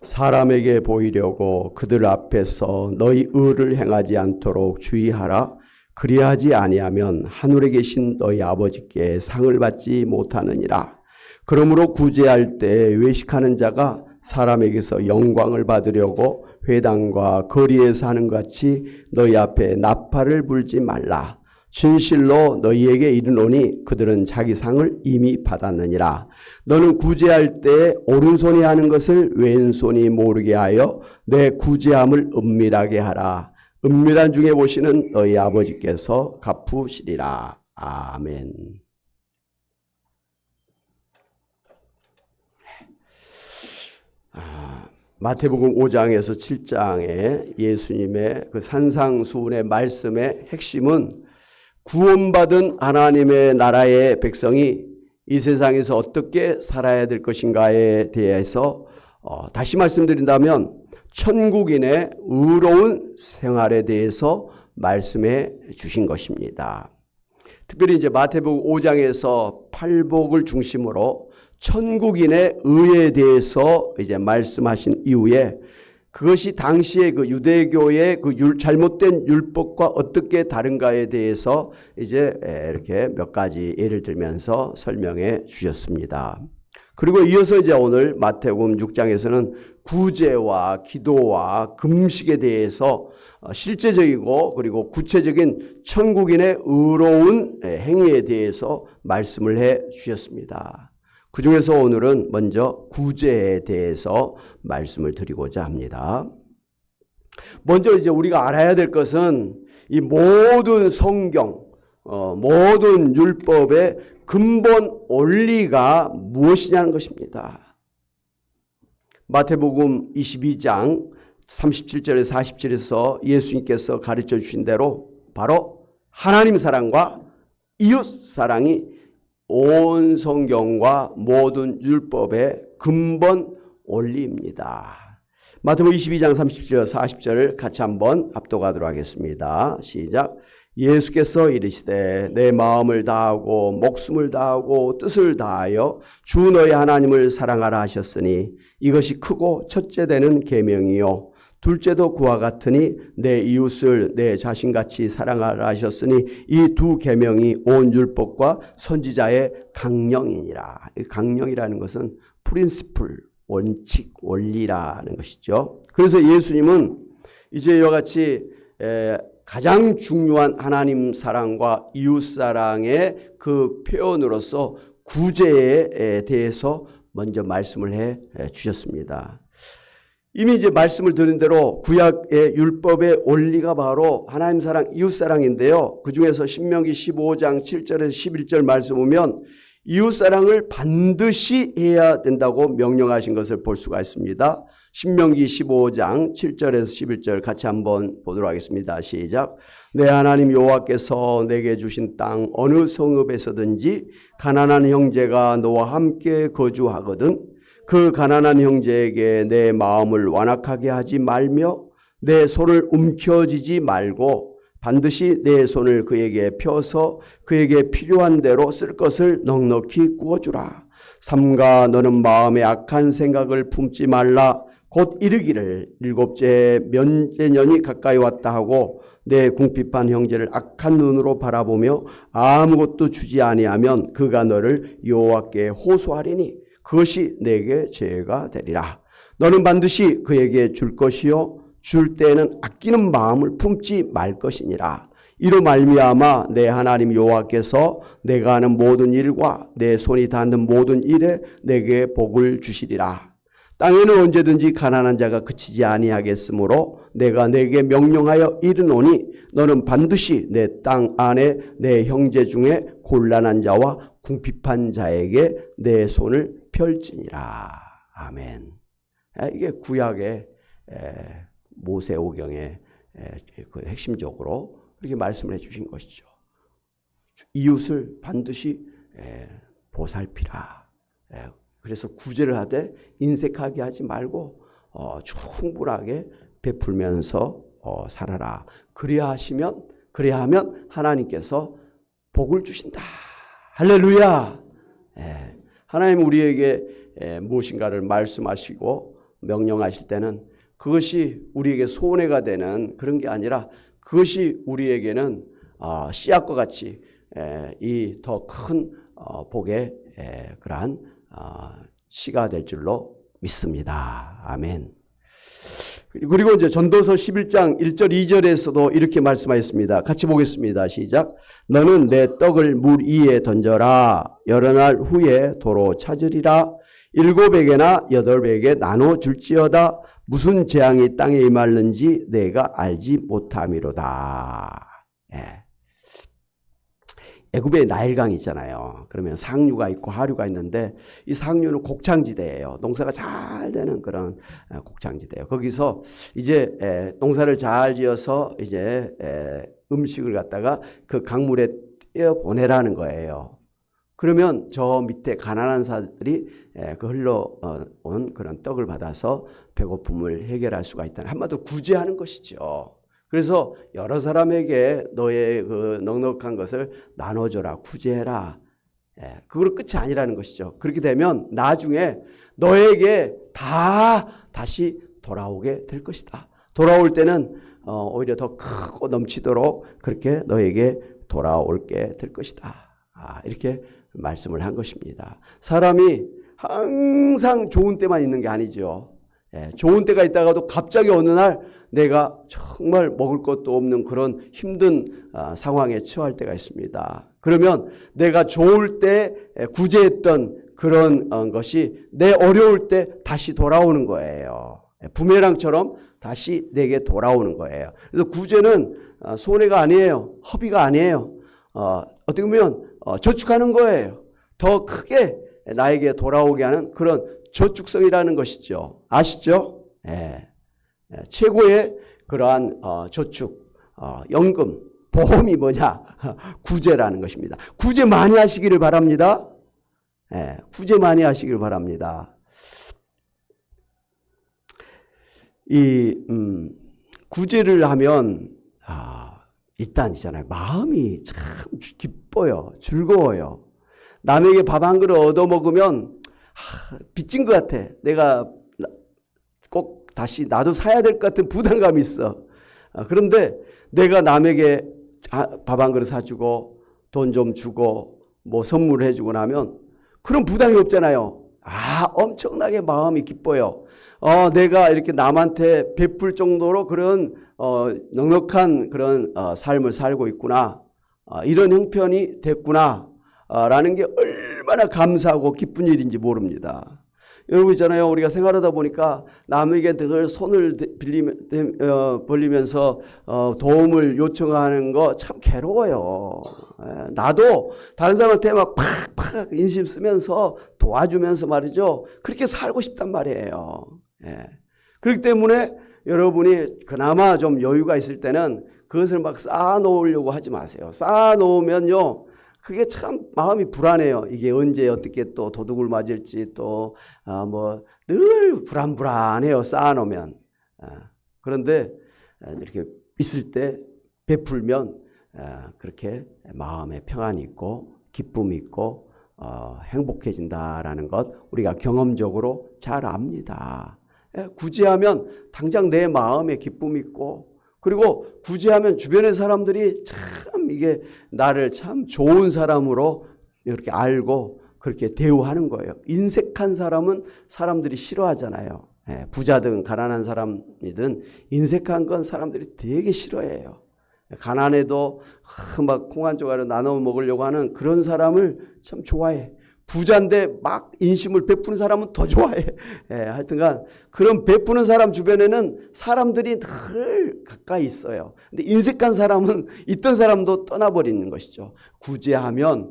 사람에게 보이려고 그들 앞에서 너희 의를 행하지 않도록 주의하라. 그리하지 아니하면 하늘에 계신 너희 아버지께 상을 받지 못하느니라. 그러므로 구제할 때 외식하는 자가 사람에게서 영광을 받으려고 회당과 거리에서 하는 것 같이 너희 앞에 나팔을 불지 말라. 진실로 너희에게 이르노니 그들은 자기 상을 이미 받았느니라. 너는 구제할 때 오른손이 하는 것을 왼손이 모르게 하여 내 구제함을 은밀하게 하라. 은밀한 중에 보시는 너희 아버지께서 갚으시리라. 아멘. 마태복음 5장에서 7장에 예수님의 그 산상수훈의 말씀의 핵심은 구원받은 하나님의 나라의 백성이 이 세상에서 어떻게 살아야 될 것인가에 대해서 다시 말씀드린다면 천국인의 의로운 생활에 대해서 말씀해 주신 것입니다. 특별히 이제 마태복음 5장에서 팔복을 중심으로 천국인의 의에 대해서 이제 말씀하신 이후에 그것이 당시의 그 유대교의 그 잘못된 율법과 어떻게 다른가에 대해서 이제 이렇게 몇 가지 예를 들면서 설명해 주셨습니다. 그리고 이어서 이제 오늘 마태복음 6장에서는 구제와 기도와 금식에 대해서 실제적이고 그리고 구체적인 천국인의 의로운 행위에 대해서 말씀을 해 주셨습니다. 그 중에서 오늘은 먼저 구제에 대해서 말씀을 드리고자 합니다. 먼저 이제 우리가 알아야 될 것은 이 모든 성경, 모든 율법의 근본 원리가 무엇이냐는 것입니다. 마태복음 22장 37절에서 47에서 예수님께서 가르쳐 주신 대로 바로 하나님 사랑과 이웃 사랑이 온 성경과 모든 율법의 근본 원리입니다. 마태복음 22장 30절 40절을 같이 한번 합독하도록 하겠습니다. 시작. 예수께서 이르시되 내 마음을 다하고 목숨을 다하고 뜻을 다하여 주 너희 하나님을 사랑하라 하셨으니 이것이 크고 첫째 되는 계명이요 둘째도 그와 같으니 내 이웃을 내 자신같이 사랑하라 하셨으니 이 두 계명이 온 율법과 선지자의 강령이니라. 강령이라는 것은 프린시플, 원칙, 원리라는 것이죠. 그래서 예수님은 이제 이와 같이 가장 중요한 하나님 사랑과 이웃 사랑의 그 표현으로서 구제에 대해서 먼저 말씀을 해 주셨습니다. 이미 이제 말씀을 드린 대로 구약의 율법의 원리가 바로 하나님 사랑, 이웃 사랑인데요. 그 중에서 신명기 15장 7절에서 11절 말씀 보면 이웃 사랑을 반드시 해야 된다고 명령하신 것을 볼 수가 있습니다. 신명기 15장 7절에서 11절 같이 한번 보도록 하겠습니다. 시작. 내 하나님 여호와께서 내게 주신 땅 어느 성읍에서든지 가난한 형제가 너와 함께 거주하거든 그 가난한 형제에게 내 마음을 완악하게 하지 말며 내 손을 움켜쥐지 말고 반드시 내 손을 그에게 펴서 그에게 필요한 대로 쓸 것을 넉넉히 구워주라. 삼가 너는 마음에 악한 생각을 품지 말라. 곧 이르기를 일곱째 면제년이 가까이 왔다 하고 내 궁핍한 형제를 악한 눈으로 바라보며 아무것도 주지 아니하면 그가 너를 여호와께 호소하리니 그것이 내게 죄가 되리라. 너는 반드시 그에게 줄 것이요 줄 때에는 아끼는 마음을 품지 말 것이니라. 이로 말미암아 내 하나님 여호와께서 내가 하는 모든 일과 내 손이 닿는 모든 일에 내게 복을 주시리라. 땅에는 언제든지 가난한 자가 그치지 아니하겠으므로 내가 내게 명령하여 이르노니 너는 반드시 내 땅 안에 내 형제 중에 곤란한 자와 궁핍한 자에게 내 손을 펼지니라. 아멘. 이게 구약의 모세오경의 그 핵심적으로 그렇게 말씀을 해주신 것이죠. 이웃을 반드시 보살피라. 그래서 구제를 하되 인색하게 하지 말고 충분하게 베풀면서 살아라. 그래야하면 하나님께서 복을 주신다. 할렐루야. 하나님 우리에게 무엇인가를 말씀하시고 명령하실 때는 그것이 우리에게 손해가 되는 그런 게 아니라 그것이 우리에게는 씨앗과 같이 이 더 큰 복의 그러한 씨가 될 줄로 믿습니다. 아멘. 그리고 이제 전도서 11장 1절 2절에서도 이렇게 말씀하였습니다. 같이 보겠습니다. 시작. 너는 내 떡을 물 위에 던져라. 여러 날 후에 도로 찾으리라. 7에게나 8에게 나눠 줄지어다. 무슨 재앙이 땅에 임하는지 내가 알지 못함이로다. 애굽에 나일강이 있잖아요. 그러면 상류가 있고 하류가 있는데 이 상류는 곡창지대예요. 농사가 잘 되는 그런 곡창지대예요. 거기서 이제 농사를 잘 지어서 이제 음식을 갖다가 그 강물에 띄어 보내라는 거예요. 그러면 저 밑에 가난한 사람들이 그 흘러온 그런 떡을 받아서 배고픔을 해결할 수가 있다는, 한마디로 구제하는 것이죠. 그래서 여러 사람에게 너의 그 넉넉한 것을 나눠줘라, 구제해라. 그걸로 끝이 아니라는 것이죠. 그렇게 되면 나중에 너에게 다 다시 돌아오게 될 것이다. 돌아올 때는 오히려 더 크고 넘치도록 그렇게 너에게 돌아올게 될 것이다. 이렇게 말씀을 한 것입니다. 사람이 항상 좋은 때만 있는 게 아니죠. 좋은 때가 있다가도 갑자기 어느 날 내가 정말 먹을 것도 없는 그런 힘든 상황에 처할 때가 있습니다. 그러면 내가 좋을 때 구제했던 그런 것이 내 어려울 때 다시 돌아오는 거예요. 부메랑처럼 다시 내게 돌아오는 거예요. 그래서 구제는 손해가 아니에요. 허비가 아니에요. 어떻게 보면 저축하는 거예요. 더 크게 나에게 돌아오게 하는 그런 저축성이라는 것이죠. 아시죠? 최고의 그러한 저축, 연금, 보험이 뭐냐? 구제라는 것입니다. 구제 많이 하시기를 바랍니다. 구제 많이 하시기를 바랍니다. 구제를 하면 일단 있잖아요. 마음이 참 기뻐요. 즐거워요. 남에게 밥 한 그릇 얻어먹으면 빚진 것 같아. 내가 꼭 다시 나도 사야 될 것 같은 부담감이 있어. 그런데 내가 남에게 밥 한 그릇 사주고 돈 좀 주고 뭐 선물을 해주고 나면 그런 부담이 없잖아요. 엄청나게 마음이 기뻐요. 내가 이렇게 남한테 베풀 정도로 그런 넉넉한 그런 삶을 살고 있구나. 이런 형편이 됐구나. 라는 게 얼마나 감사하고 기쁜 일인지 모릅니다. 여러분 있잖아요. 우리가 생활하다 보니까 남에게 늘 손을 벌리면서 도움을 요청하는 거 참 괴로워요. 나도 다른 사람한테 막 팍팍 인심 쓰면서 도와주면서 말이죠. 그렇게 살고 싶단 말이에요. 그렇기 때문에 여러분이 그나마 좀 여유가 있을 때는 그것을 막 쌓아놓으려고 하지 마세요. 쌓아놓으면요. 그게 참 마음이 불안해요. 이게 언제 어떻게 또 도둑을 맞을지 또 늘 불안해요. 쌓아놓으면. 그런데 이렇게 있을 때 베풀면 그렇게 마음에 평안이 있고 기쁨이 있고 행복해진다라는 것 우리가 경험적으로 잘 압니다. 구제하면 당장 내 마음에 기쁨이 있고 그리고 구제하면 주변의 사람들이 참 이게 나를 참 좋은 사람으로 이렇게 알고 그렇게 대우하는 거예요. 인색한 사람은 사람들이 싫어하잖아요. 부자든 가난한 사람이든 인색한 건 사람들이 되게 싫어해요. 가난해도 막 콩 한 조각을 나눠 먹으려고 하는 그런 사람을 참 좋아해. 부자인데 막 인심을 베푸는 사람은 더 좋아해. 하여튼간 그런 베푸는 사람 주변에는 사람들이 늘 가까이 있어요. 근데 인색한 사람은 있던 사람도 떠나버리는 것이죠. 구제하면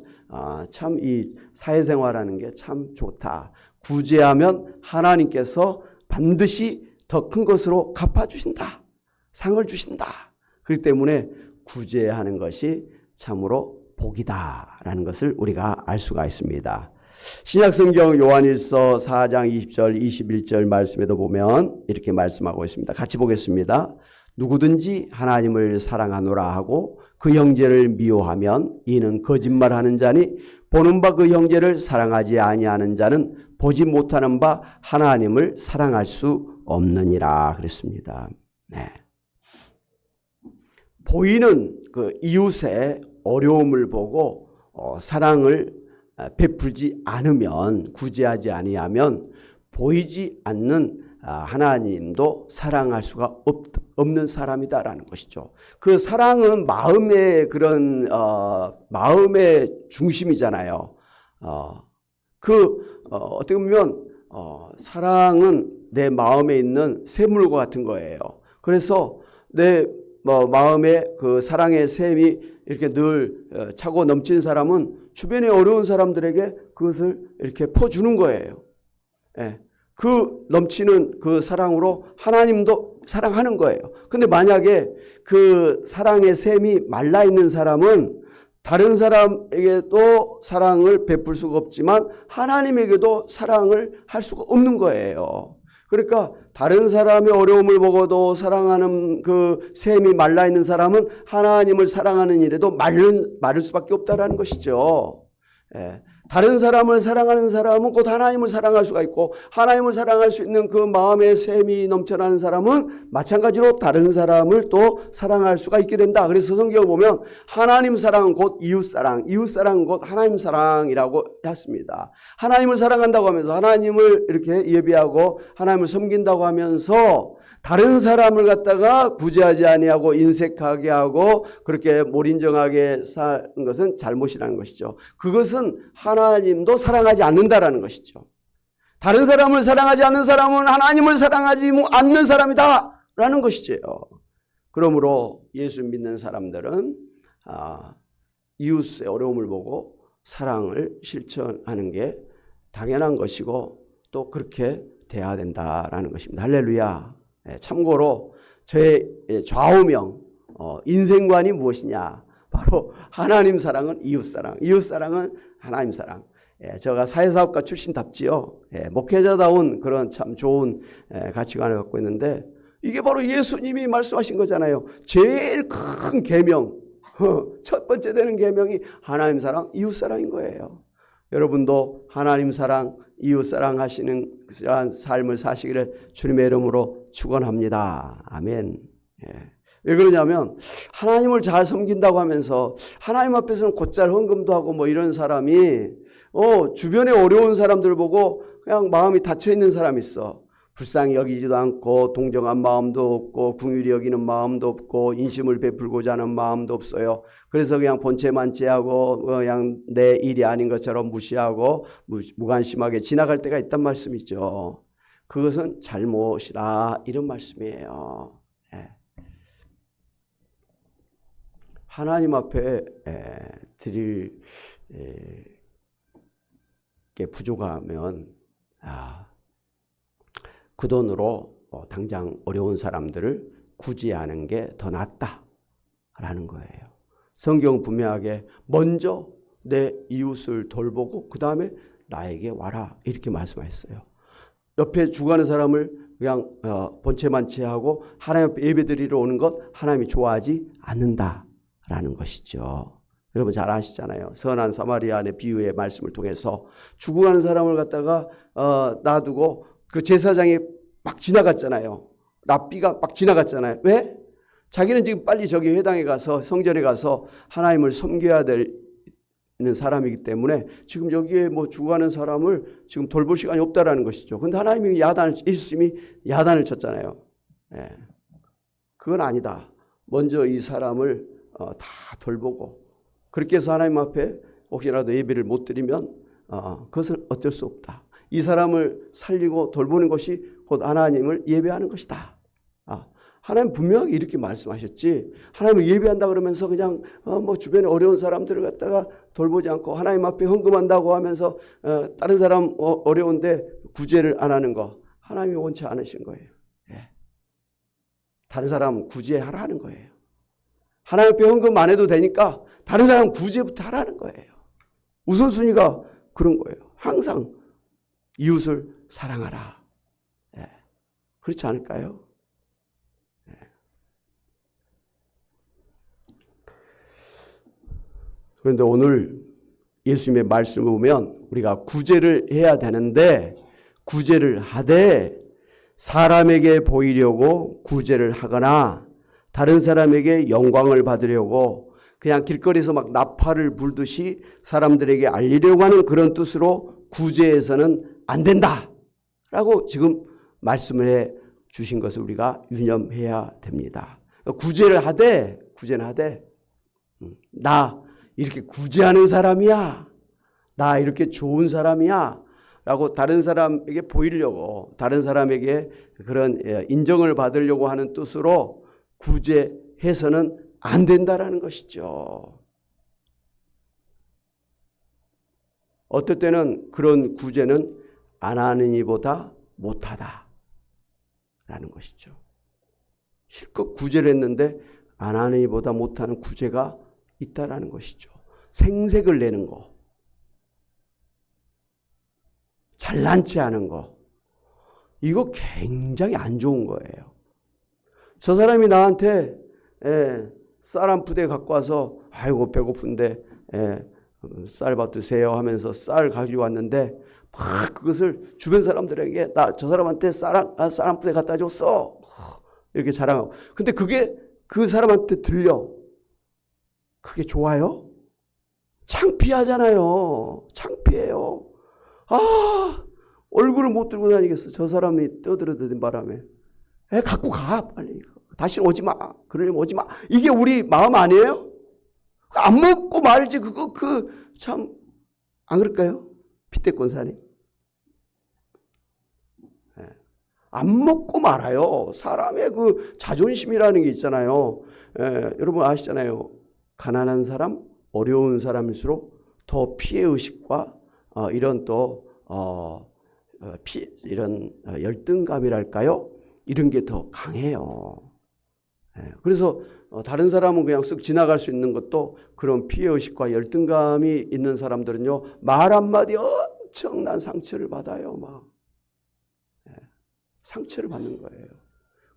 참 이 사회생활하는 게 참 좋다. 구제하면 하나님께서 반드시 더 큰 것으로 갚아주신다. 상을 주신다. 그렇기 때문에 구제하는 것이 참으로 복이다라는 것을 우리가 알 수가 있습니다. 신약성경 요한일서 4장 20절 21절 말씀에도 보면 이렇게 말씀하고 있습니다. 같이 보겠습니다. 누구든지 하나님을 사랑하노라 하고 그 형제를 미워하면 이는 거짓말하는 자니 보는 바 그 형제를 사랑하지 아니하는 자는 보지 못하는 바 하나님을 사랑할 수 없느니라 그랬습니다. 네. 보이는 그 이웃의 어려움을 보고 사랑을 베풀지 않으면, 구제하지 아니하면 보이지 않는 하나님도 사랑할 수가 없는 사람이다라는 것이죠. 그 사랑은 마음의 그런 마음의 중심이잖아요. 어떻게 보면 사랑은 내 마음에 있는 샘물과 같은 거예요. 그래서 내 마음에 그 사랑의 샘이 이렇게 늘 차고 넘친 사람은 주변에 어려운 사람들에게 그것을 이렇게 퍼주는 거예요. 예. 그 넘치는 그 사랑으로 하나님도 사랑하는 거예요. 근데 만약에 그 사랑의 샘이 말라 있는 사람은 다른 사람에게도 사랑을 베풀 수가 없지만 하나님에게도 사랑을 할 수가 없는 거예요. 그러니까 다른 사람의 어려움을 보고도 사랑하는 그 샘이 말라 있는 사람은 하나님을 사랑하는 일에도 마를 수밖에 없다라는 것이죠. 예. 다른 사람을 사랑하는 사람은 곧 하나님을 사랑할 수가 있고, 하나님을 사랑할 수 있는 그 마음의 샘이 넘쳐나는 사람은 마찬가지로 다른 사람을 또 사랑할 수가 있게 된다. 그래서 성경을 보면 하나님 사랑은 곧 이웃 사랑, 이웃 사랑은 곧 하나님 사랑이라고 했습니다. 하나님을 사랑한다고 하면서 하나님을 이렇게 예배하고 하나님을 섬긴다고 하면서 다른 사람을 갖다가 구제하지 아니하고 인색하게 하고 그렇게 몰인정하게 사는 것은 잘못이라는 것이죠. 그것은 하나님도 사랑하지 않는다라는 것이죠. 다른 사람을 사랑하지 않는 사람은 하나님을 사랑하지 않는 사람이다라는 것이죠. 그러므로 예수 믿는 사람들은 이웃의 어려움을 보고 사랑을 실천하는 게 당연한 것이고 또 그렇게 돼야 된다라는 것입니다. 할렐루야. 참고로 저의 좌우명 인생관이 무엇이냐, 바로 하나님 사랑은 이웃 사랑, 이웃 사랑은 하나님 사랑. 제가 사회사업가 출신답지요. 목회자다운 그런 참 좋은 가치관을 갖고 있는데 이게 바로 예수님이 말씀하신 거잖아요. 제일 큰 계명, 첫 번째 되는 계명이 하나님 사랑, 이웃 사랑인 거예요. 여러분도 하나님 사랑, 이웃 사랑 하시는 그러한 삶을 사시기를 주님의 이름으로 축원합니다. 아멘. 왜 그러냐면 하나님을 잘 섬긴다고 하면서 하나님 앞에서는 곧잘 헌금도 하고 뭐 이런 사람이 주변에 어려운 사람들 보고 그냥 마음이 닫혀 있는 사람이 있어. 불쌍히 여기지도 않고 동정한 마음도 없고 긍휼히 여기는 마음도 없고 인심을 베풀고자 하는 마음도 없어요. 그래서 그냥 본체만체하고 그냥 내 일이 아닌 것처럼 무시하고 무관심하게 지나갈 때가 있단 말씀이죠. 그것은 잘못이라 이런 말씀이에요. 하나님 앞에 드릴 게 부족하면 그 돈으로 당장 어려운 사람들을 구제하는 게 더 낫다라는 거예요. 성경은 분명하게 먼저 내 이웃을 돌보고 그 다음에 나에게 와라 이렇게 말씀하셨어요. 옆에 죽어가는 사람을 그냥 본체만체하고 하나님 앞에 예배드리러 오는 것 하나님이 좋아하지 않는다라는 것이죠. 여러분 잘 아시잖아요. 선한 사마리아인의 비유의 말씀을 통해서 죽어가는 사람을 갖다가 놔두고 그 제사장이 막 지나갔잖아요. 랍비가 막 지나갔잖아요. 왜? 자기는 지금 빨리 저기 회당에 가서 성전에 가서 하나님을 섬겨야 되는 사람이기 때문에 지금 여기에 뭐 죽어가는 사람을 지금 돌볼 시간이 없다라는 것이죠. 그런데 하나님이 예수님이 야단을 쳤잖아요. 그건 아니다. 먼저 이 사람을 다 돌보고 그렇게 해서 하나님 앞에 혹시라도 예배를 못 드리면 그것은 어쩔 수 없다. 이 사람을 살리고 돌보는 것이 곧 하나님을 예배하는 것이다. 하나님 분명하게 이렇게 말씀하셨지. 하나님을 예배한다 그러면서 그냥 뭐 주변에 어려운 사람들을 갖다가 돌보지 않고 하나님 앞에 헌금한다고 하면서 다른 사람 어려운데 구제를 안 하는 거 하나님이 원치 않으신 거예요. 다른 사람 구제하라는 거예요. 하나님 앞에 헌금 안 해도 되니까 다른 사람 구제부터 하라는 거예요. 우선순위가 그런 거예요. 항상 이웃을 사랑하라. 그렇지 않을까요? 그런데 오늘 예수님의 말씀을 보면 우리가 구제를 해야 되는데 구제를 하되 사람에게 보이려고 구제를 하거나 다른 사람에게 영광을 받으려고 그냥 길거리에서 막 나팔을 불듯이 사람들에게 알리려고 하는 그런 뜻으로 구제해서는 안 된다 라고 지금 말씀을 해 주신 것을 우리가 유념해야 됩니다. 구제는 하되 나 이렇게 구제하는 사람이야, 나 이렇게 좋은 사람이야 라고 다른 사람에게 보이려고, 다른 사람에게 그런 인정을 받으려고 하는 뜻으로 구제해서는 안 된다라는 것이죠. 어떨 때는 그런 구제는 안 하는 이보다 못하다 라는 것이죠. 실컷 구제를 했는데 안 하는 이보다 못하는 구제가 있다라는 것이죠. 생색을 내는 거, 잘난 체 하는 거, 이거 굉장히 안 좋은 거예요. 저 사람이 나한테 쌀 한 푸대 갖고 와서 아이고 배고픈데 쌀밥 드세요 하면서 쌀 가지고 왔는데 막 그것을 주변 사람들에게 나 저 사람한테 쌀 한 푸대 갖다 줬어 이렇게 자랑하고, 근데 그게 그 사람한테 들려. 그게 좋아요? 창피하잖아요. 창피해요. 얼굴을 못 들고 다니겠어. 저 사람이 떠들어대는 바람에. 갖고 가 빨리. 다시는 오지 마. 그러려면 오지 마. 이게 우리 마음 아니에요? 안 먹고 말지. 그거 참 안 그럴까요? 핏대권사님. 안 먹고 말아요. 사람의 그 자존심이라는 게 있잖아요. 여러분 아시잖아요. 가난한 사람, 어려운 사람일수록 더 피해의식과 이런 또 이런 열등감이랄까요? 이런 게 더 강해요. 그래서 다른 사람은 그냥 쓱 지나갈 수 있는 것도 그런 피해의식과 열등감이 있는 사람들은요, 말 한마디 엄청난 상처를 받아요. 막 상처를 받는 거예요.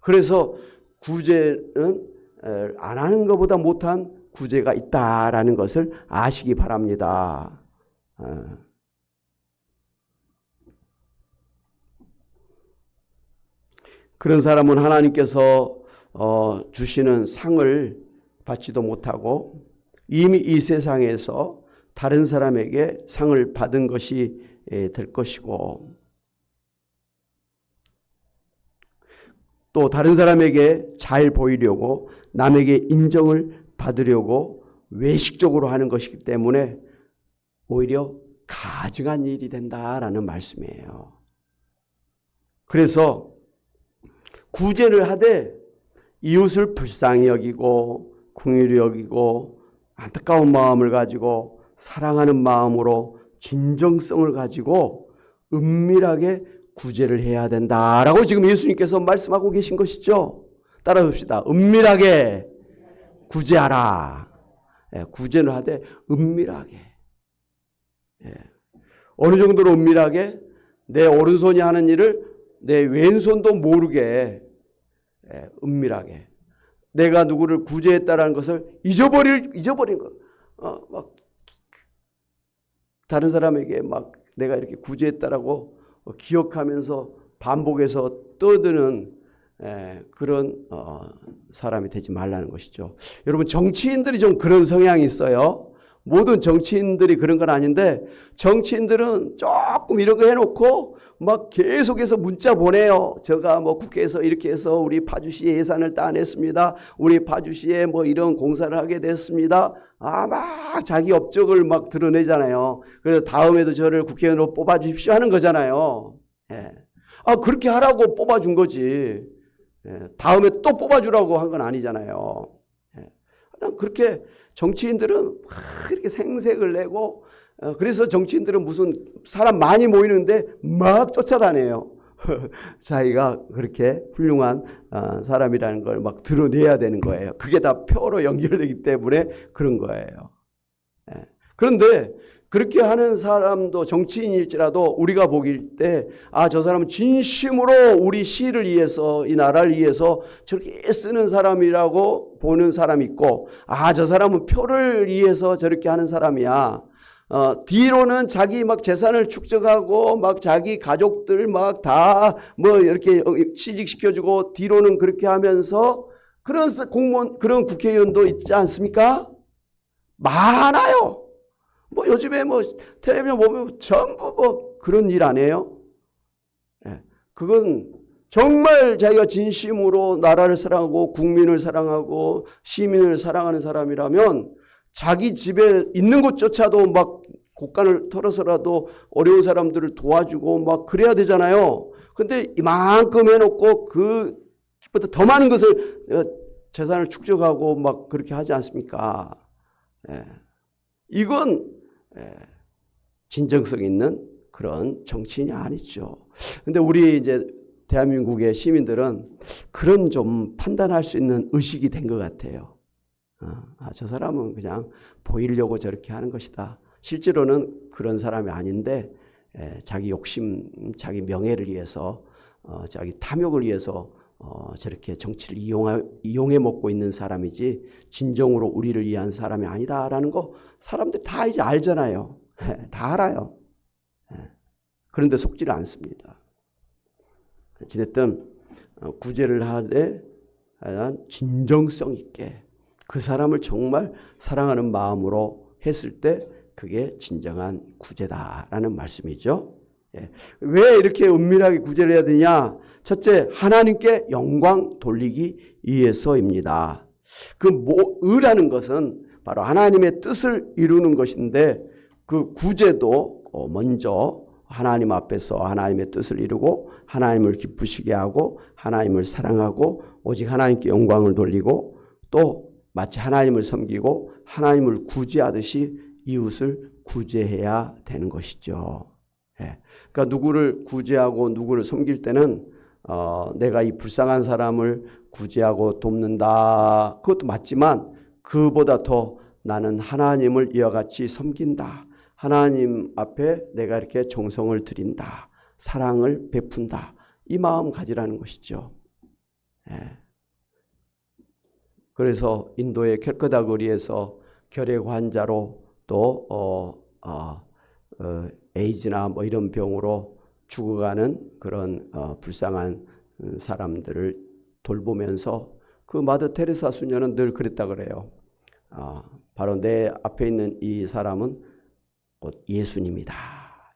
그래서 구제는 안 하는 것보다 못한 구제가 있다라는 것을 아시기 바랍니다. 그런 사람은 하나님께서 주시는 상을 받지도 못하고 이미 이 세상에서 다른 사람에게 상을 받은 것이 될 것이고, 또 다른 사람에게 잘 보이려고 남에게 인정을 받으려고 외식적으로 하는 것이기 때문에 오히려 가증한 일이 된다라는 말씀이에요. 그래서 구제를 하되 이웃을 불쌍히 여기고 긍휼히 여기고 안타까운 마음을 가지고 사랑하는 마음으로 진정성을 가지고 은밀하게 구제를 해야 된다라고 지금 예수님께서 말씀하고 계신 것이죠. 따라 봅시다. 은밀하게 구제하라. 구제를 하되 은밀하게. 어느 정도로 은밀하게? 내 오른손이 하는 일을 내 왼손도 모르게 은밀하게. 내가 누구를 구제했다라는 것을 잊어버린 것. 막 다른 사람에게 막 내가 이렇게 구제했다라고 기억하면서 반복해서 떠드는 그런 사람이 되지 말라는 것이죠. 여러분 정치인들이 좀 그런 성향이 있어요. 모든 정치인들이 그런 건 아닌데 정치인들은 조금 이런 거 해놓고 막 계속해서 문자 보내요. 제가 뭐 국회에서 이렇게 해서 우리 파주시에 예산을 따냈습니다. 우리 파주시에 뭐 이런 공사를 하게 됐습니다. 막 자기 업적을 막 드러내잖아요. 그래서 다음에도 저를 국회의원으로 뽑아주십시오 하는 거잖아요. 그렇게 하라고 뽑아준 거지. 다음에 또 뽑아주라고 한 건 아니잖아요. 그렇게 정치인들은 막 이렇게 생색을 내고, 그래서 정치인들은 무슨 사람 많이 모이는데 막 쫓아다녀요. 자기가 그렇게 훌륭한 사람이라는 걸 막 드러내야 되는 거예요. 그게 다 표로 연결되기 때문에 그런 거예요. 그런데 그렇게 하는 사람도 정치인일지라도 우리가 보길 때 저 사람은 진심으로 우리 시를 위해서 이 나라를 위해서 저렇게 애쓰는 사람이라고 보는 사람이 있고, 저 사람은 표를 위해서 저렇게 하는 사람이야. 뒤로는 자기 막 재산을 축적하고 막 자기 가족들 막 다 뭐 이렇게 취직시켜주고 뒤로는 그렇게 하면서 그런 공무원, 그런 국회의원도 있지 않습니까? 많아요. 뭐 요즘에 뭐 텔레비전 보면 전부 뭐 그런 일 아니에요? 예. 그건 정말 자기가 진심으로 나라를 사랑하고 국민을 사랑하고 시민을 사랑하는 사람이라면 자기 집에 있는 곳조차도 막 곳간을 털어서라도 어려운 사람들을 도와주고 막 그래야 되잖아요. 근데 이만큼 해놓고 그보다 더 많은 것을 재산을 축적하고 막 그렇게 하지 않습니까? 예. 이건 진정성 있는 그런 정치인이 아니죠. 근데 우리 이제 대한민국의 시민들은 그런 좀 판단할 수 있는 의식이 된 것 같아요. 저 사람은 그냥 보이려고 저렇게 하는 것이다. 실제로는 그런 사람이 아닌데 자기 욕심, 자기 명예를 위해서 자기 탐욕을 위해서 저렇게 정치를 이용해 먹고 있는 사람이지 진정으로 우리를 위한 사람이 아니다라는 거 사람들 다 이제 알잖아요. 다 알아요. 그런데 속지를 않습니다. 어찌됐든 구제를 하되 진정성 있게 그 사람을 정말 사랑하는 마음으로 했을 때 그게 진정한 구제다라는 말씀이죠. 왜 이렇게 은밀하게 구제를 해야 되냐? 첫째, 하나님께 영광 돌리기 위해서입니다. 의라는 것은 바로 하나님의 뜻을 이루는 것인데 그 구제도 먼저 하나님 앞에서 하나님의 뜻을 이루고 하나님을 기쁘시게 하고 하나님을 사랑하고 오직 하나님께 영광을 돌리고 또 마치 하나님을 섬기고 하나님을 구제하듯이 이웃을 구제해야 되는 것이죠. 그러니까 누구를 구제하고 누구를 섬길 때는 내가 이 불쌍한 사람을 구제하고 돕는다. 그것도 맞지만 그보다 더 나는 하나님을 이와 같이 섬긴다. 하나님 앞에 내가 이렇게 정성을 드린다. 사랑을 베푼다. 이 마음 가지라는 것이죠. 그래서 인도의 캘커다 거리에서 결핵 환자로 또 에이즈나 뭐 이런 병으로 죽어가는 그런 불쌍한 사람들을 돌보면서 그 마더 테레사 수녀는 늘 그랬다 그래요. 바로 내 앞에 있는 이 사람은 곧 예수님이다.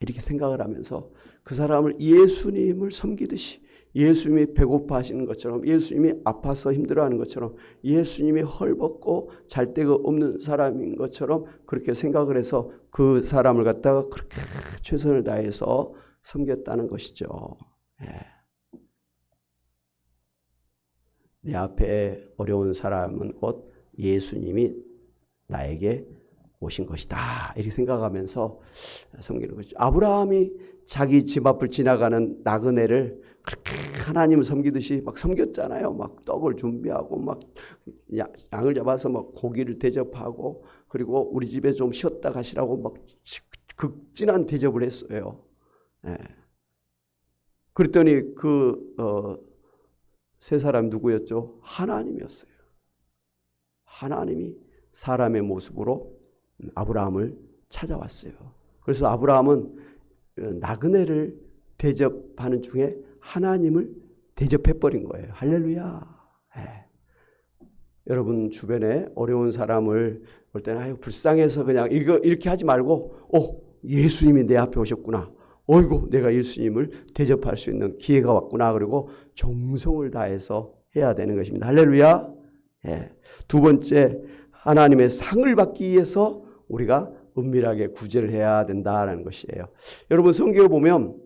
이렇게 생각을 하면서 그 사람을 예수님을 섬기듯이 예수님이 배고파하시는 것처럼 예수님이 아파서 힘들어하는 것처럼 예수님이 헐벗고 잘 데가 없는 사람인 것처럼 그렇게 생각을 해서 그 사람을 갖다가 그렇게 최선을 다해서 섬겼다는 것이죠. 내 앞에 어려운 사람은 곧 예수님이 나에게 오신 것이다. 이렇게 생각하면서 섬기는 거죠. 아브라함이 자기 집 앞을 지나가는 나그네를 그렇게 하나님을 섬기듯이 막 섬겼잖아요. 막 떡을 준비하고 막 양을 잡아서 막 고기를 대접하고 그리고 우리 집에 좀 쉬었다 가시라고 막 극진한 대접을 했어요. 그랬더니 세 사람 누구였죠? 하나님이었어요. 하나님이 사람의 모습으로 아브라함을 찾아왔어요. 그래서 아브라함은 나그네를 대접하는 중에 하나님을 대접해버린 거예요. 할렐루야. 여러분 주변에 어려운 사람을 볼 때는 불쌍해서 그냥 이렇게 하지 말고 예수님이 내 앞에 오셨구나. 어이구 내가 예수님을 대접할 수 있는 기회가 왔구나. 그리고 정성을 다해서 해야 되는 것입니다. 할렐루야. 두 번째, 하나님의 상을 받기 위해서 우리가 은밀하게 구제를 해야 된다는 것이에요. 여러분 성경에 보면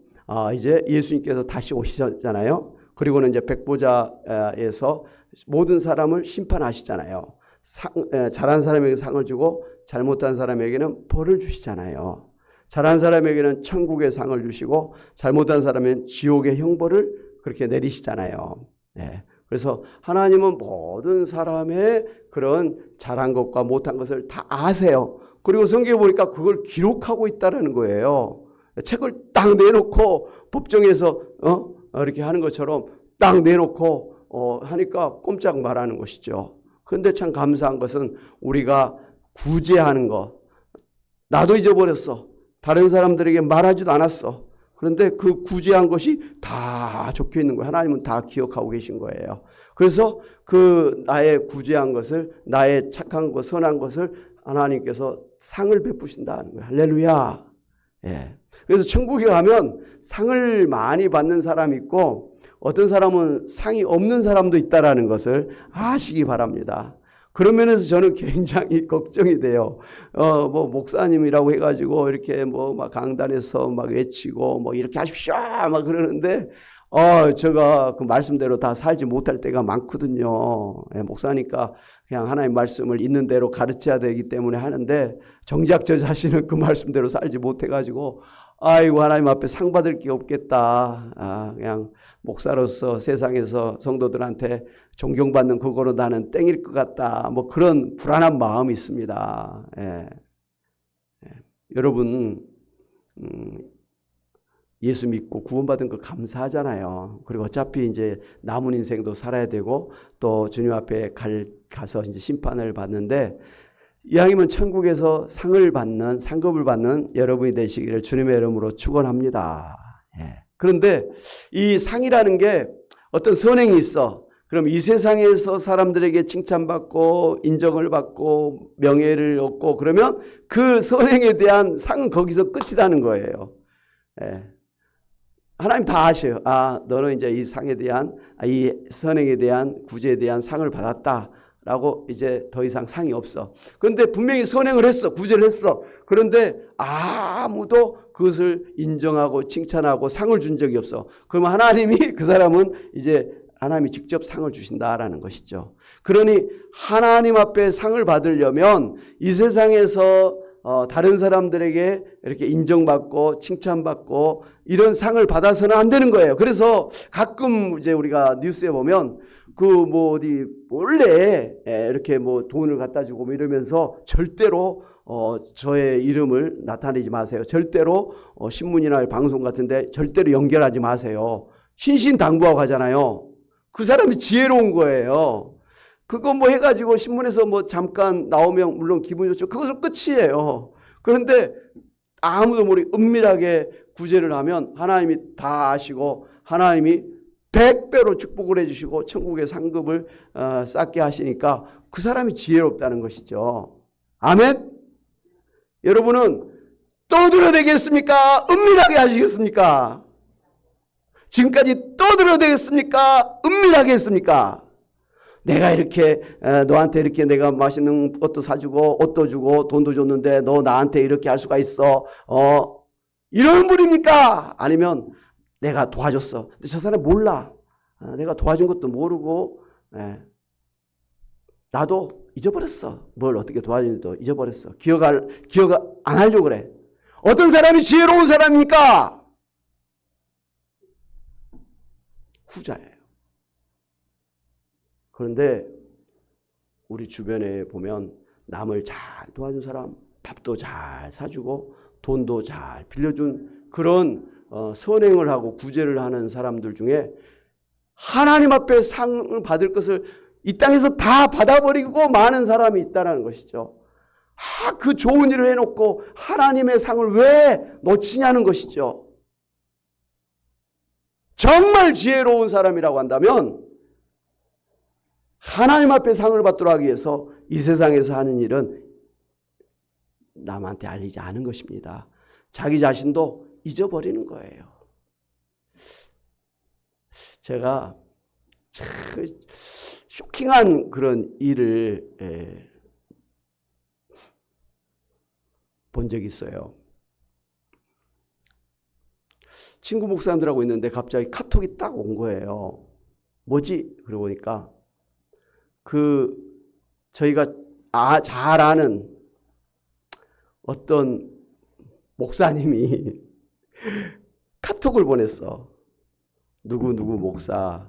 이제 예수님께서 다시 오시잖아요. 그리고는 이제 백보자에서 모든 사람을 심판하시잖아요. 잘한 사람에게 상을 주고 잘못한 사람에게는 벌을 주시잖아요. 잘한 사람에게는 천국의 상을 주시고 잘못한 사람은 지옥의 형벌을 그렇게 내리시잖아요. 그래서 하나님은 모든 사람의 그런 잘한 것과 못한 것을 다 아세요. 그리고 성경에 보니까 그걸 기록하고 있다는 거예요. 책을 딱 내놓고 법정에서 이렇게 하는 것처럼 딱 내놓고 하니까 꼼짝 말하는 것이죠. 그런데 참 감사한 것은 우리가 구제하는 것, 나도 잊어버렸어. 다른 사람들에게 말하지도 않았어. 그런데 그 구제한 것이 다 적혀 있는 거예요. 하나님은 다 기억하고 계신 거예요. 그래서 그 나의 구제한 것을, 나의 착한 것, 선한 것을 하나님께서 상을 베푸신다는 거예요. 할렐루야. 예. 그래서 천국에 가면 상을 많이 받는 사람이 있고 어떤 사람은 상이 없는 사람도 있다는 것을 아시기 바랍니다. 그런 면에서 저는 굉장히 걱정이 돼요. 뭐 목사님이라고 해가지고 이렇게 뭐 막 강단에서 막 외치고 뭐 이렇게 하십시오 막 그러는데 제가 그 말씀대로 다 살지 못할 때가 많거든요. 예, 목사니까 그냥 하나님 말씀을 있는 대로 가르쳐야 되기 때문에 하는데 정작 저 자신은 그 말씀대로 살지 못해가지고 아이고 하나님 앞에 상 받을 게 없겠다. 그냥 목사로서 세상에서 성도들한테 존경받는 그거로 나는 땡일 것 같다. 뭐 그런 불안한 마음이 있습니다. 예. 예. 여러분 예수 믿고 구원받은 거 감사하잖아요. 그리고 어차피 이제 남은 인생도 살아야 되고 또 주님 앞에 가서 이제 심판을 받는데 이왕이면 천국에서 상을 받는, 상급을 받는 여러분이 되시기를 주님의 이름으로 축원합니다. 예. 그런데 이 상이라는 게 어떤 선행이 있어. 그럼 이 세상에서 사람들에게 칭찬받고 인정을 받고 명예를 얻고 그러면 그 선행에 대한 상은 거기서 끝이라는 거예요. 예. 하나님 다 아셔요. 너는 이제 이 상에 대한, 이 선행에 대한, 구제에 대한 상을 받았다. 라고 이제 더 이상 상이 없어. 그런데 분명히 선행을 했어. 구제를 했어. 그런데 아무도 그것을 인정하고 칭찬하고 상을 준 적이 없어. 그러면 하나님이 그 사람은 이제 하나님이 직접 상을 주신다라는 것이죠. 그러니 하나님 앞에 상을 받으려면 이 세상에서 다른 사람들에게 이렇게 인정받고 칭찬받고 이런 상을 받아서는 안 되는 거예요. 그래서 가끔 이제 우리가 뉴스에 보면 그 뭐 어디 몰래 이렇게 뭐 돈을 갖다 주고 뭐 이러면서 절대로 저의 이름을 나타내지 마세요. 절대로 신문이나 방송 같은데 절대로 연결하지 마세요. 신신당부하고 하잖아요. 그 사람이 지혜로운 거예요. 그거 뭐 해가지고 신문에서 뭐 잠깐 나오면 물론 기분이 좋죠. 그것은 끝이에요. 그런데 아무도 모르게 은밀하게 구제를 하면 하나님이 다 아시고 하나님이 100배로 축복을 해주시고 천국의 상급을 쌓게 하시니까 그 사람이 지혜롭다는 것이죠. 아멘? 여러분은 떠들어대겠습니까? 은밀하게 하시겠습니까? 지금까지 떠들어대겠습니까? 은밀하게 했습니까? 내가 이렇게 너한테 이렇게 내가 맛있는 것도 사주고 옷도 주고 돈도 줬는데 너 나한테 이렇게 할 수가 있어? 이런 분입니까? 아니면 내가 도와줬어. 근데 저 사람 몰라. 내가 도와준 것도 모르고 나도 잊어버렸어. 뭘 어떻게 도와준지도 잊어버렸어. 기억 안 하려고 그래. 어떤 사람이 지혜로운 사람입니까? 후자예요. 그런데 우리 주변에 보면 남을 잘 도와준 사람, 밥도 잘 사주고 돈도 잘 빌려준 그런 선행을 하고 구제를 하는 사람들 중에 하나님 앞에 상을 받을 것을 이 땅에서 다 받아버리고 많은 사람이 있다는 것이죠. 그 좋은 일을 해놓고 하나님의 상을 왜 놓치냐는 것이죠. 정말 지혜로운 사람이라고 한다면 하나님 앞에 상을 받도록 하기 위해서 이 세상에서 하는 일은 남한테 알리지 않은 것입니다. 자기 자신도 잊어버리는 거예요. 제가 참 쇼킹한 그런 일을 본 적이 있어요. 친구 목사님들하고 있는데 갑자기 카톡이 딱 온 거예요. 뭐지? 그러고 보니까 저희가 잘 아는 어떤 목사님이 카톡을 보냈어. 누구누구 목사,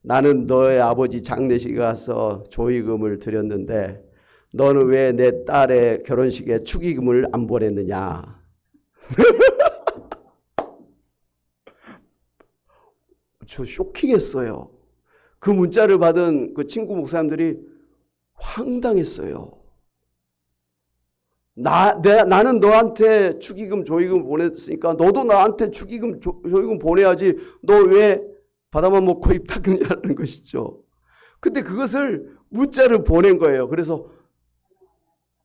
나는 너의 아버지 장례식에 가서 조의금을 드렸는데 너는 왜 내 딸의 결혼식에 축의금을 안 보냈느냐. 저 쇼킹했어요. 그 문자를 받은 그 친구 목사님들이 황당했어요. 나는 너한테 축의금, 조의금 보냈으니까 너도 나한테 축의금, 조의금 보내야지. 너 왜 바다만 먹고 입 닦느냐는 것이죠. 근데 그것을 문자를 보낸 거예요. 그래서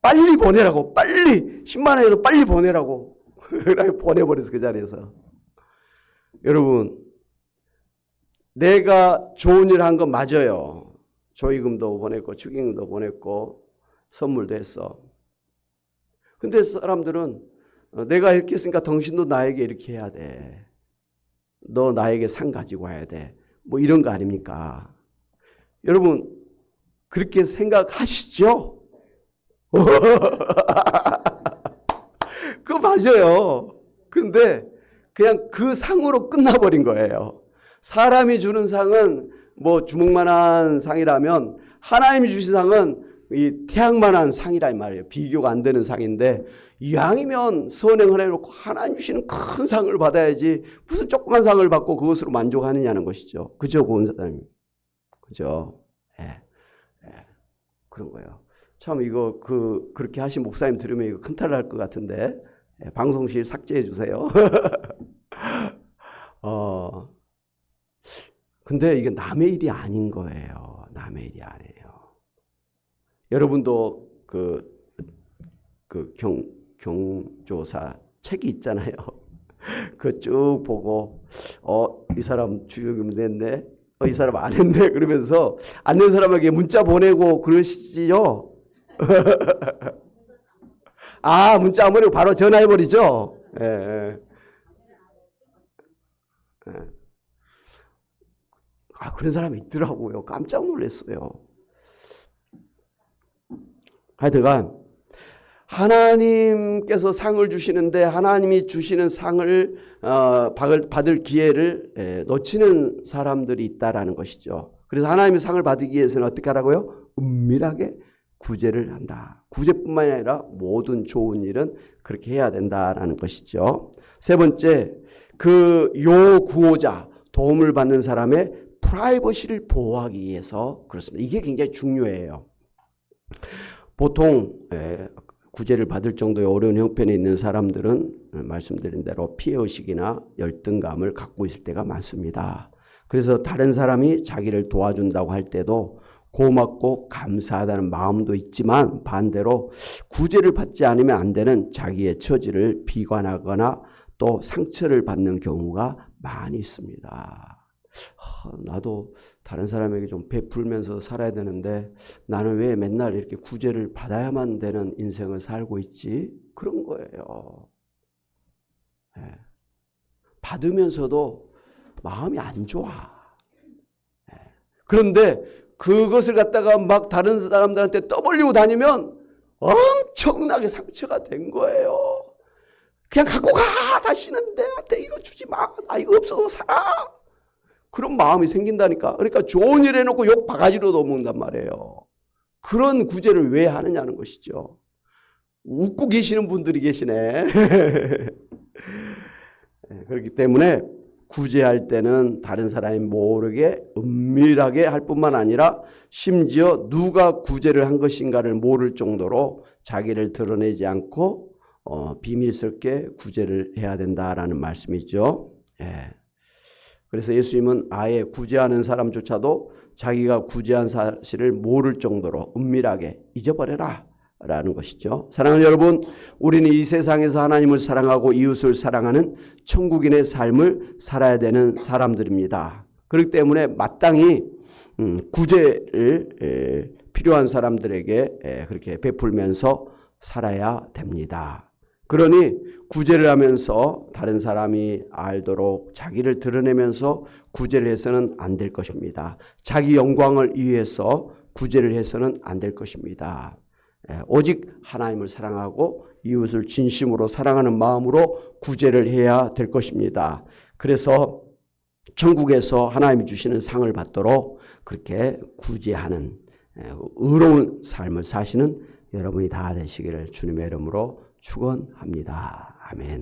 빨리 보내라고, 빨리 10만 원이라도 빨리 보내라고 보내버렸어, 그 자리에서. 여러분, 내가 좋은 일 한 건 맞아요. 조의금도 보냈고 축의금도 보냈고 선물도 했어. 근데 사람들은 내가 이렇게 했으니까 당신도 나에게 이렇게 해야 돼. 너 나에게 상 가지고 와야 돼. 뭐 이런 거 아닙니까? 여러분, 그렇게 생각하시죠? 그거 맞아요. 그런데 그냥 그 상으로 끝나버린 거예요. 사람이 주는 상은 뭐 주먹만한 상이라면 하나님이 주신 상은 이 태양만한 상이라 이 말이에요. 비교가 안 되는 상인데 이왕이면 선행을 해놓고 하나님 주시는 큰 상을 받아야지 무슨 조그만 상을 받고 그것으로 만족하느냐는 것이죠. 그죠, 고은사님? 그죠? 예. 그런 거예요. 참 이거 그렇게 하신 목사님 들으면 이거 큰탈 날 것 같은데 방송실 삭제해 주세요. 근데 이게 남의 일이 아닌 거예요. 남의 일이 아니에요. 여러분도 경조사 책이 있잖아요. 그거 쭉 보고 이 사람 주의금 냈네. 이 사람 안 했네. 그러면서 안 낸 사람에게 문자 보내고 그러시지요. 문자 안 보내고 바로 전화해버리죠. 예. 그런 사람이 있더라고요. 깜짝 놀랐어요. 하여튼간 하나님께서 상을 주시는데 하나님이 주시는 상을 받을 기회를 놓치는 사람들이 있다라는 것이죠. 그래서 하나님의 상을 받기 위해서는 어떻게 하라고요? 은밀하게 구제를 한다. 구제뿐만이 아니라 모든 좋은 일은 그렇게 해야 된다라는 것이죠. 세 번째, 구호자, 도움을 받는 사람의 프라이버시를 보호하기 위해서 그렇습니다. 이게 굉장히 중요해요. 보통 구제를 받을 정도의 어려운 형편에 있는 사람들은 말씀드린 대로 피해의식이나 열등감을 갖고 있을 때가 많습니다. 그래서 다른 사람이 자기를 도와준다고 할 때도 고맙고 감사하다는 마음도 있지만 반대로 구제를 받지 않으면 안 되는 자기의 처지를 비관하거나 또 상처를 받는 경우가 많이 있습니다. 나도 다른 사람에게 좀 베풀면서 살아야 되는데 나는 왜 맨날 이렇게 구제를 받아야만 되는 인생을 살고 있지? 그런 거예요. 받으면서도 마음이 안 좋아. 그런데 그것을 갖다가 막 다른 사람들한테 떠벌리고 다니면 엄청나게 상처가 된 거예요. 그냥 갖고 가! 다시는 내한테 이거 주지 마! 나 이거 없어도 살아! 그런 마음이 생긴다니까. 그러니까 좋은 일 해놓고 욕 바가지로 넘어온단 말이에요. 그런 구제를 왜 하느냐는 것이죠. 웃고 계시는 분들이 계시네. 그렇기 때문에 구제할 때는 다른 사람이 모르게 은밀하게 할 뿐만 아니라 심지어 누가 구제를 한 것인가를 모를 정도로 자기를 드러내지 않고 비밀스럽게 구제를 해야 된다라는 말씀이죠. 그래서 예수님은 아예 구제하는 사람조차도 자기가 구제한 사실을 모를 정도로 은밀하게 잊어버려라 라는 것이죠. 사랑하는 여러분, 우리는 이 세상에서 하나님을 사랑하고 이웃을 사랑하는 천국인의 삶을 살아야 되는 사람들입니다. 그렇기 때문에 마땅히 구제를 필요한 사람들에게 그렇게 베풀면서 살아야 됩니다. 그러니 구제를 하면서 다른 사람이 알도록 자기를 드러내면서 구제를 해서는 안 될 것입니다. 자기 영광을 위해서 구제를 해서는 안 될 것입니다. 오직 하나님을 사랑하고 이웃을 진심으로 사랑하는 마음으로 구제를 해야 될 것입니다. 그래서 천국에서 하나님이 주시는 상을 받도록 그렇게 구제하는 의로운 삶을 사시는 여러분이 다 되시기를 주님의 이름으로 축원합니다. 아멘.